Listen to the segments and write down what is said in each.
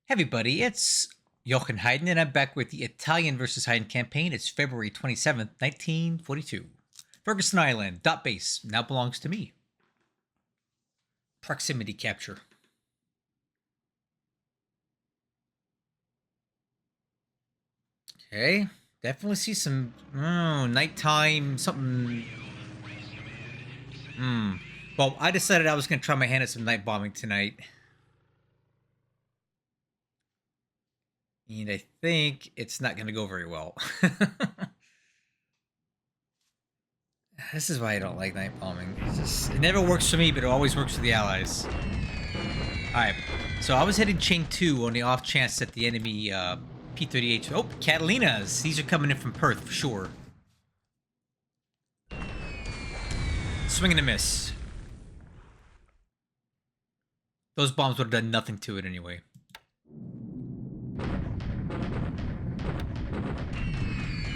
Hey everybody, it's Jochen Heiden, and I'm back with the Italian versus Heiden campaign. It's February 27th, 1942. Ferguson Island, dot base, now belongs to me. Proximity capture. Okay, definitely see some nighttime, something. Well, I decided I was going to try my hand at some night bombing tonight. And I think it's not going to go very well. This is why I don't like night bombing. It never works for me, but it always works for the allies. Alright, so I was heading chain 2 on the off chance that the enemy P-38... Oh, Catalinas! These are coming in from Perth, for sure. Swing and a miss. Those bombs would have done nothing to it anyway.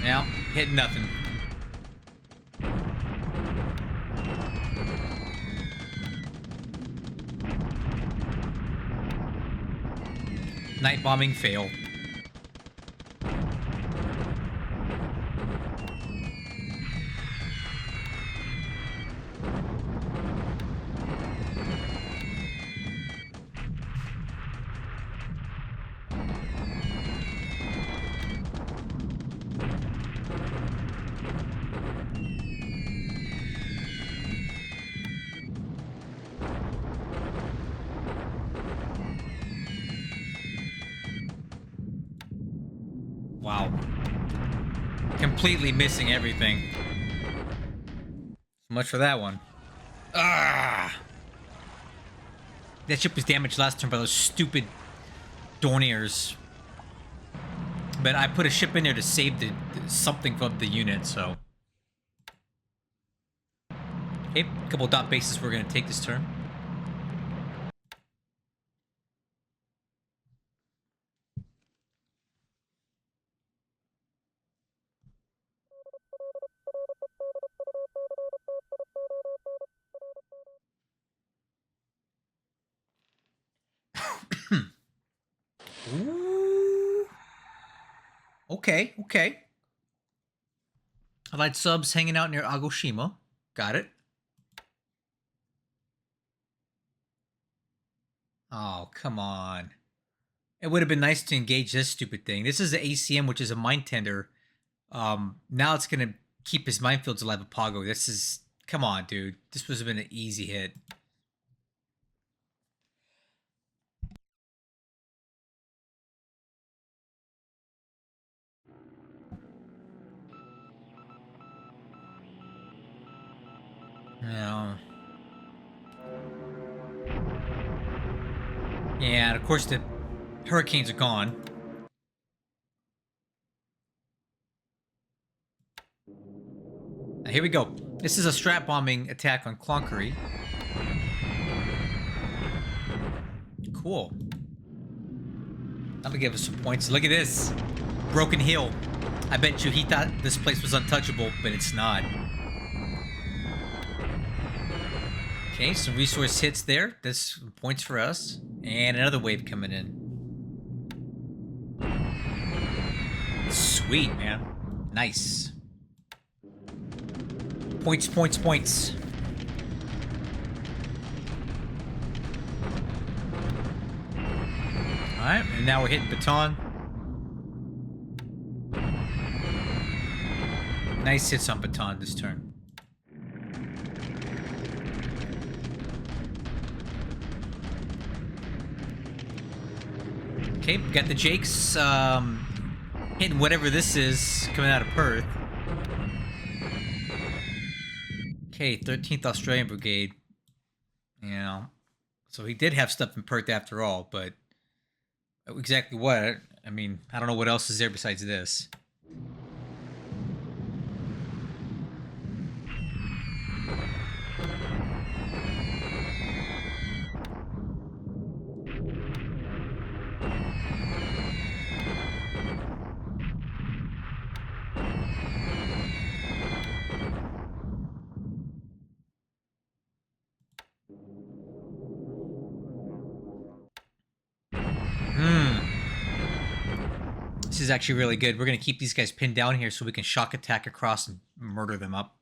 Yeah, hit nothing. Night bombing fail. Wow. Completely missing everything. So much for that one. Ah! That ship was damaged last turn by those stupid Dorniers. But I put a ship in there to save something from the unit, so. Okay, a couple dot bases we're going to take this turn. Ooh. Okay, okay. Allied subs hanging out near Agoshima. Got it. Oh, come on. It would have been nice to engage this stupid thing. This is the ACM, which is a mine tender. Now it's going to keep his minefields alive at Pago. This is... Come on, dude. This would have been an easy hit. Yeah, and of course the hurricanes are gone. Now here we go. This is a strat bombing attack on Clonkery. Cool. That'll give us some points. Look at this. Broken Hill. I bet you he thought this place was untouchable, but it's not. Okay, some resource hits there. That's points for us. And another wave coming in. Sweet, man. Nice. Points, points, points. Alright, and now we're hitting Baton. Nice hits on Baton this turn. Okay, got the Jakes hitting whatever this is coming out of Perth. Okay, 13th Australian Brigade. You know, so he did have stuff in Perth after all, but exactly what? I mean, I don't know what else is there besides this. This is actually really good. We're going to keep these guys pinned down here so we can shock attack across and murder them up.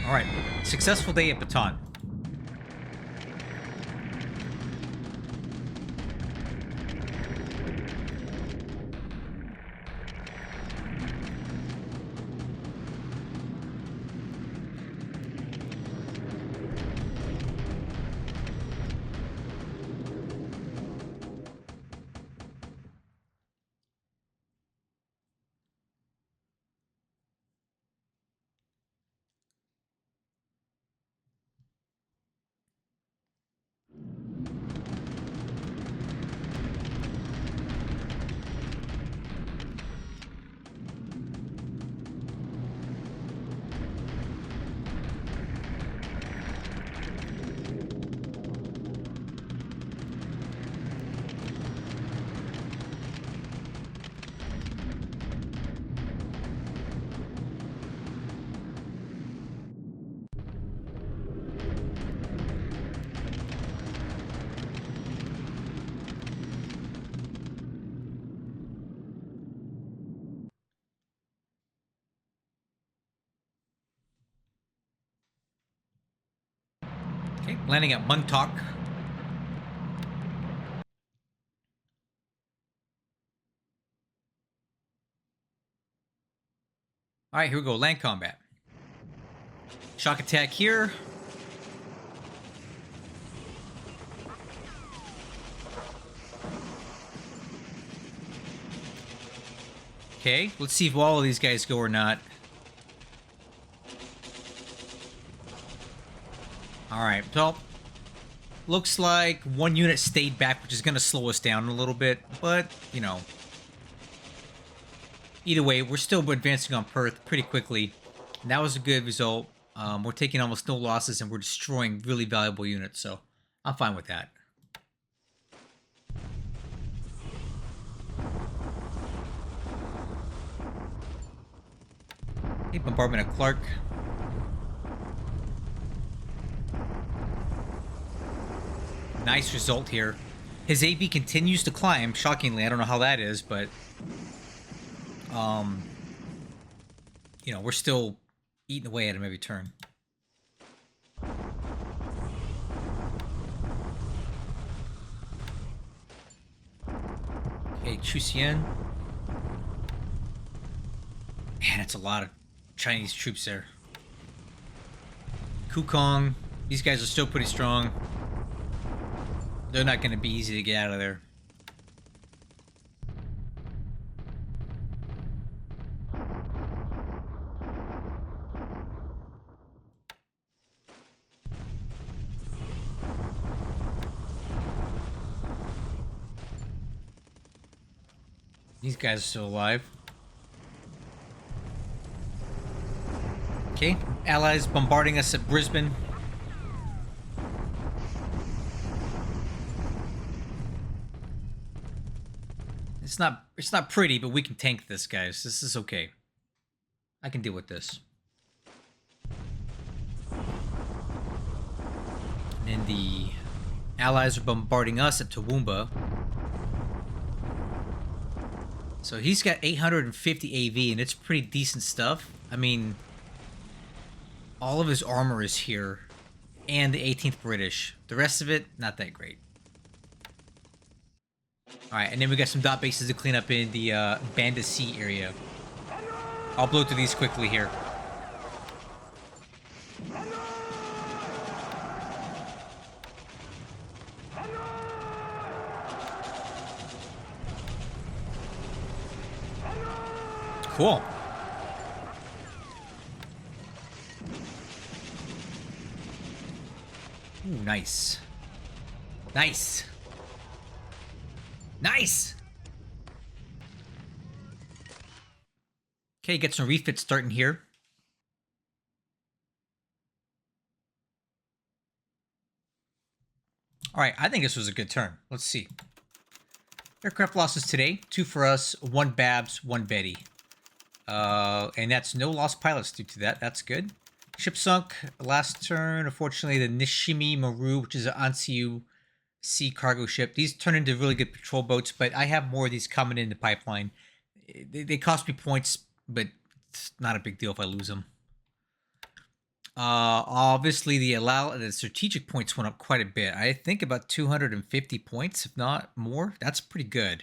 All right, successful day at Baton. Okay, landing at Muntok. All right, here we go. Land combat. Shock attack here. Okay, let's see if all of these guys go or not. All right, so looks like one unit stayed back, which is going to slow us down a little bit, but, you know, either way, we're still advancing on Perth pretty quickly. And that was a good result. We're taking almost no losses, and we're destroying really valuable units, so I'm fine with that. Okay, bombardment of Clark. Nice result here. His AB continues to climb, shockingly. I don't know how that is, but you know, we're still eating away at him every turn. Okay, Chusian. Man, that's a lot of Chinese troops there. Kukong. These guys are still pretty strong. They're not going to be easy to get out of there. These guys are still alive. Okay, allies bombarding us at Brisbane. It's not pretty, but we can tank this, guys. This is okay. I can deal with this. And the allies are bombarding us at Toowoomba. So he's got 850 AV, and it's pretty decent stuff. I mean, all of his armor is here, and the 18th British. The rest of it, not that great. Alright, and then we got some dot bases to clean up in the Banda Sea area. I'll blow through these quickly here. Cool. Ooh, nice. Nice. Nice! Okay, get some refits starting here. All right, I think this was a good turn. Let's see. Aircraft losses today: 2 for us, 1 Babs, 1 Betty. And that's no lost pilots due to that. That's good. Ship sunk last turn. Unfortunately, the Nishimi Maru, which is an Ansiu Sea cargo ship. These turn into really good patrol boats, but I have more of these coming in the pipeline. They cost me points, but it's not a big deal if I lose them. Obviously, the strategic points went up quite a bit. I think about 250 points, if not more. That's pretty good.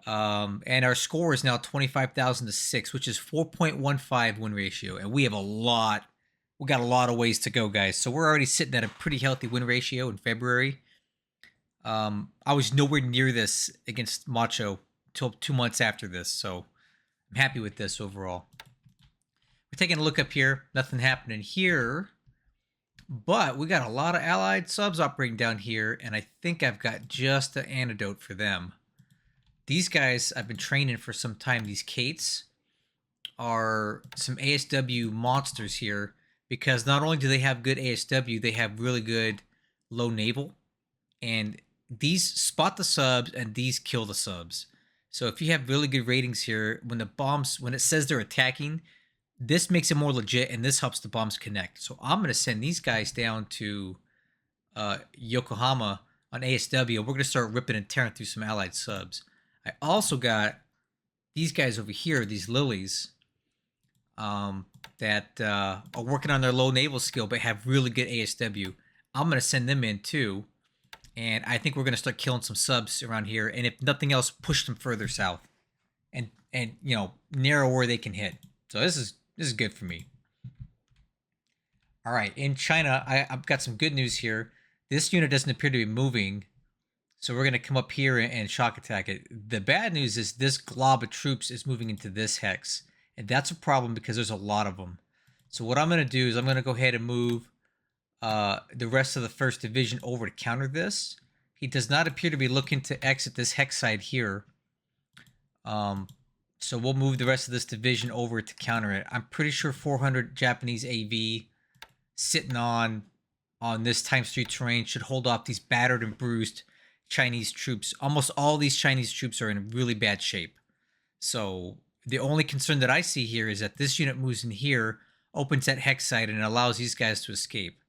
And our score is now 25,000 to 6, which is 4.15 win ratio. And we have a lot. We got a lot of ways to go, guys. So we're already sitting at a pretty healthy win ratio in February. I was nowhere near this against Macho until 2 months after this. So I'm happy with this overall. We're taking a look up here. Nothing happening here. But we got a lot of allied subs operating down here. And I think I've got just the antidote for them. These guys I've been training for some time. These Kates are some ASW monsters here. Because not only do they have good ASW, they have really good low naval. And these spot the subs and these kill the subs. So if you have really good ratings here, when it says they're attacking, this makes it more legit, and this helps the bombs connect. So I'm going to send these guys down to Yokohama on ASW. We're going to start ripping and tearing through some allied subs. I also got these guys over here, these lilies, that are working on their low naval skill, but have really good ASW. I'm going to send them in too. And I think we're going to start killing some subs around here. And if nothing else, push them further south. And you know, narrow where they can hit. So this is good for me. All right, in China, I've got some good news here. This unit doesn't appear to be moving. So we're going to come up here and shock attack it. The bad news is this glob of troops is moving into this hex. And that's a problem because there's a lot of them. So what I'm going to do is I'm going to go ahead and move the rest of the 1st Division over to counter this. He does not appear to be looking to exit this hex side here. So we'll move the rest of this division over to counter it. I'm pretty sure 400 Japanese AV sitting on this ×3 terrain should hold off these battered and bruised Chinese troops. Almost all these Chinese troops are in really bad shape. So the only concern that I see here is that this unit moves in here, opens that hex site, and allows these guys to escape.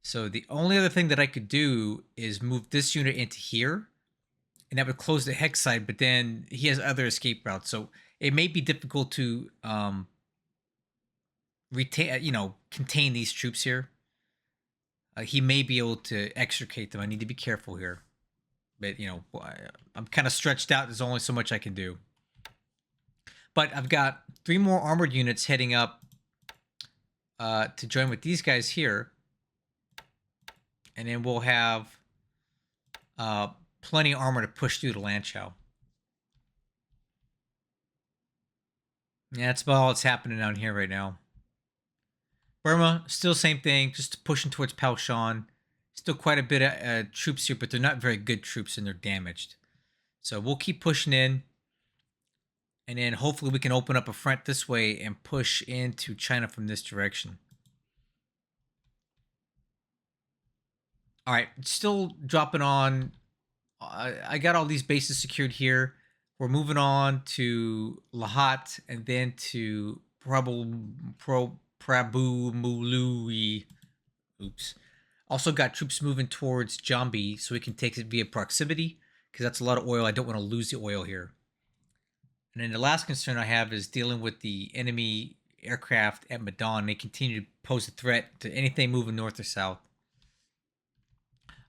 So the only other thing that I could do is move this unit into here, and that would close the hex side, but then he has other escape routes. So it may be difficult to contain these troops here. He may be able to extricate them. I need to be careful here. But, you know, I'm kind of stretched out. There's only so much I can do. But I've got 3 more armored units heading up to join with these guys here. And then we'll have plenty of armor to push through the Lanchow. Yeah, that's about all that's happening down here right now. Burma, still same thing, just pushing towards Palshan. Still quite a bit of troops here, but they're not very good troops and they're damaged. So we'll keep pushing in. And then hopefully we can open up a front this way and push into China from this direction. All right, still dropping on. I got all these bases secured here. We're moving on to Lahat and then to Prabumului. Oops. Also got troops moving towards Jambi so we can take it via proximity because that's a lot of oil. I don't want to lose the oil here. And then the last concern I have is dealing with the enemy aircraft at Medan. They continue to pose a threat to anything moving north or south.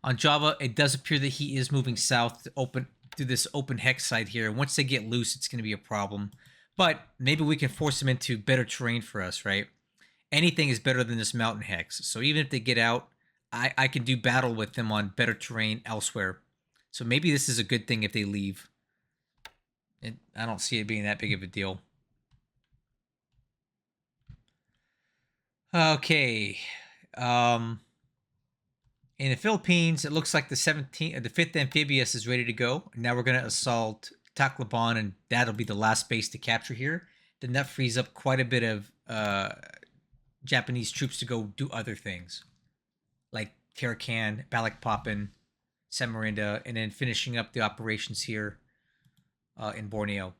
On Java, it does appear that he is moving south to through this open hex side here. Once they get loose, it's going to be a problem. But maybe we can force them into better terrain for us, right? Anything is better than this mountain hex. So even if they get out, I can do battle with them on better terrain elsewhere. So maybe this is a good thing if they leave. And I don't see it being that big of a deal. Okay. In the Philippines, it looks like the 5th Amphibious is ready to go. Now we're going to assault Tacloban, and that'll be the last base to capture here. Then that frees up quite a bit of Japanese troops to go do other things. Like Tarakan, Balikpapan, Samarinda, and then finishing up the operations here in Borneo.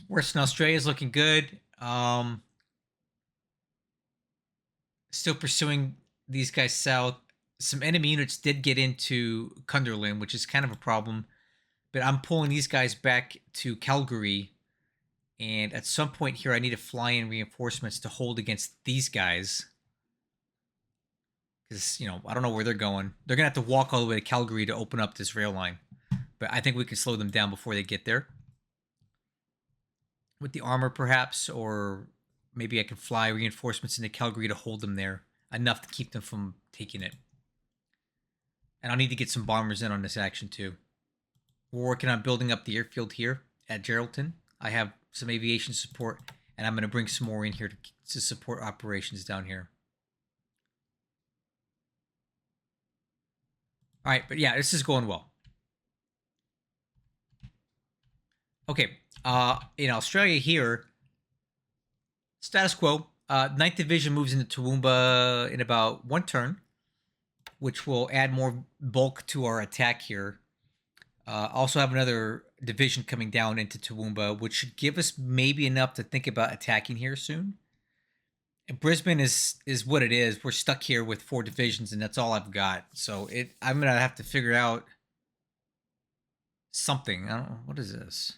Western Australia is looking good. Still pursuing these guys south. Some enemy units did get into Cunderland, which is kind of a problem. But I'm pulling these guys back to Calgary. And at some point here, I need to fly in reinforcements to hold against these guys. Because, you know, I don't know where they're going. They're going to have to walk all the way to Calgary to open up this rail line. But I think we can slow them down before they get there. With the armor, perhaps, or maybe I can fly reinforcements into Calgary to hold them there. Enough to keep them from taking it. And I'll need to get some bombers in on this action, too. We're working on building up the airfield here at Geraldton. I have some aviation support, and I'm going to bring some more in here to support operations down here. All right, but yeah, this is going well. Okay, in Australia here, status quo. 9th Division moves into Toowoomba in about 1 turn, which will add more bulk to our attack here. Also have another division coming down into Toowoomba, which should give us maybe enough to think about attacking here soon. And Brisbane is what it is. We're stuck here with 4 divisions, and that's all I've got. So I'm gonna have to figure out something. I don't know, what is this?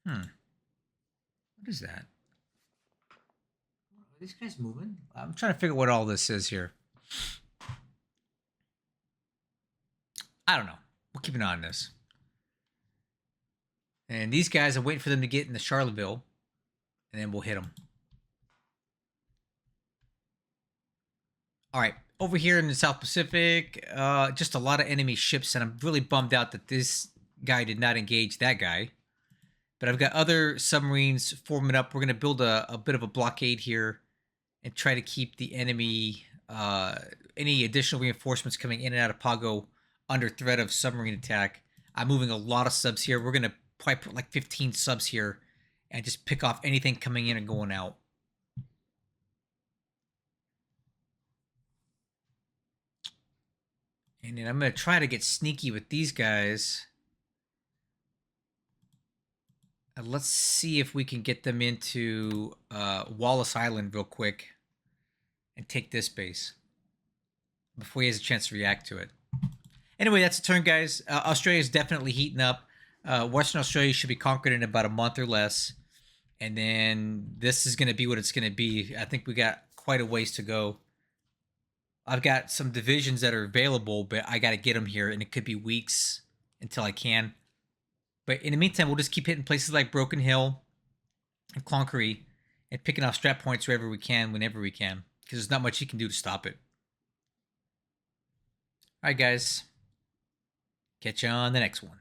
What is that? Are these guys moving? I'm trying to figure out what all this is here. I don't know. We'll keep an eye on this. And these guys, I'm waiting for them to get into Charlottesville, and then we'll hit them. All right, over here in the South Pacific, just a lot of enemy ships, and I'm really bummed out that this guy did not engage that guy. But I've got other submarines forming up. We're going to build a bit of a blockade here and try to keep the enemy, any additional reinforcements coming in and out of Pago under threat of submarine attack. I'm moving a lot of subs here. We're going to probably put like 15 subs here and just pick off anything coming in and going out. And then I'm going to try to get sneaky with these guys. And let's see if we can get them into Wallis Island real quick and take this base before he has a chance to react to it. Anyway, that's a turn, guys. Australia is definitely heating up. Western Australia should be conquered in about a month or less. And then this is going to be what it's going to be. I think we got quite a ways to go. I've got some divisions that are available, but I got to get them here, and it could be weeks until I can. But in the meantime, we'll just keep hitting places like Broken Hill and Cloncurry and picking off strap points wherever we can, whenever we can, because there's not much you can do to stop it. All right, guys. Catch you on the next one.